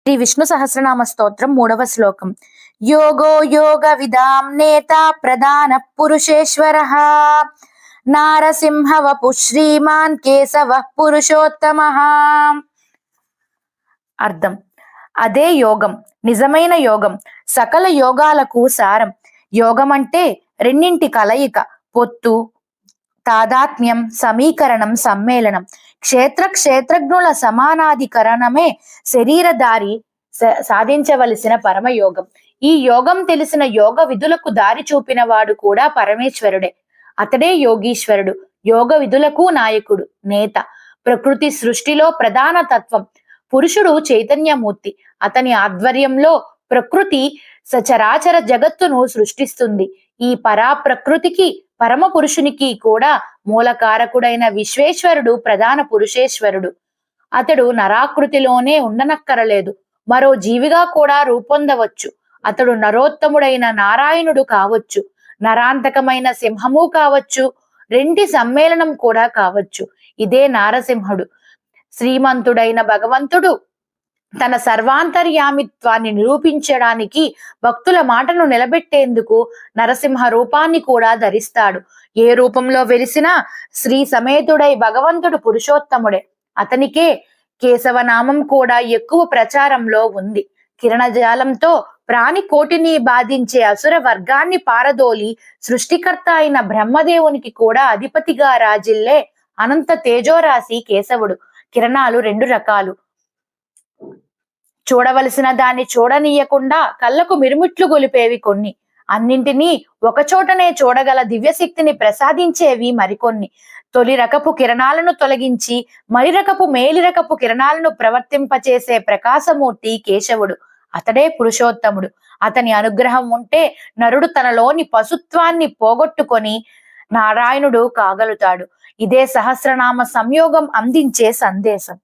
శ్రీ విష్ణు సహస్రనామ స్తోత్రం 3వ శ్లోకం. యోగో యోగ విదాం నేత ప్రధాన పురుషేశ్వర నారసింహ వపు శ్రీమాన్ కేశవ పురుషోత్తమ. అర్థం: అదే యోగం, నిజమైన యోగం, సకల యోగాలకు సారం. యోగం అంటే రెండింటి కలయిక, పొత్తు, తాదాత్మ్యం, సమీకరణం, సమ్మేళనం. క్షేత్రజ్ఞుల సమానాధికరణమే శరీరధారి సాధించవలసిన పరమయోగం. ఈ యోగం తెలిసిన యోగ విధులకు దారి చూపిన వాడు కూడా పరమేశ్వరుడే. అతడే యోగీశ్వరుడు, యోగ విధులకు నాయకుడు, నేత. ప్రకృతి సృష్టిలో ప్రధాన తత్వం. పురుషుడు చైతన్యమూర్తి. అతని ఆధ్వర్యంలో ప్రకృతి సచరాచర జగత్తును సృష్టిస్తుంది. ఈ పరాప్రకృతికి, పరమ పురుషునికి కూడా మూలకారకుడైన విశ్వేశ్వరుడు ప్రధాన పురుషేశ్వరుడు. అతడు నరాకృతిలోనే ఉండనక్కరలేదు, మరో జీవిగా కూడా రూపొందవచ్చు. అతడు నరోత్తముడైన నారాయణుడు కావచ్చు, నరాంతకమైన సింహము కావచ్చు, రెంటి సమ్మేళనం కూడా కావచ్చు. ఇదే నారసింహుడు. శ్రీమంతుడైన భగవంతుడు తన సర్వాంతర్యామిత్వాన్ని నిరూపించడానికి, భక్తుల మాటను నిలబెట్టేందుకు నరసింహ రూపాన్ని కూడా ధరిస్తాడు. ఏ రూపంలో వెలిసినా శ్రీ సమేతుడై భగవంతుడు పురుషోత్తముడే. అతనికే కేశవనామం కూడా ఎక్కువ ప్రచారంలో ఉంది. కిరణజాలంతో ప్రాణి కోటిని బాధించే అసుర వర్గాన్ని పారదోలి సృష్టికర్త అయిన బ్రహ్మదేవునికి కూడా అధిపతిగా రాజిల్లే అనంత తేజోరాశి కేశవుడు. కిరణాలు 2 రకాలు. చూడవలసిన దాన్ని చూడనీయకుండా కళ్ళకు మిరుమిట్లు గొలిపేవి కొన్ని. అన్నింటినీ ఒకచోటనే చూడగల దివ్యశక్తిని ప్రసాదించేవి మరికొన్ని. తొలి రకపు కిరణాలను తొలగించి మరి రకపు మేలి రకపు కిరణాలను ప్రవర్తింపచేసే ప్రకాశమూర్తి కేశవుడు. అతడే పురుషోత్తముడు. అతని అనుగ్రహం ఉంటే నరుడు తనలోని పశుత్వాన్ని పోగొట్టుకొని నారాయణుడు కాగలుగుతాడు. ఇదే సహస్రనామ సంయోగం అందించే సందేశం.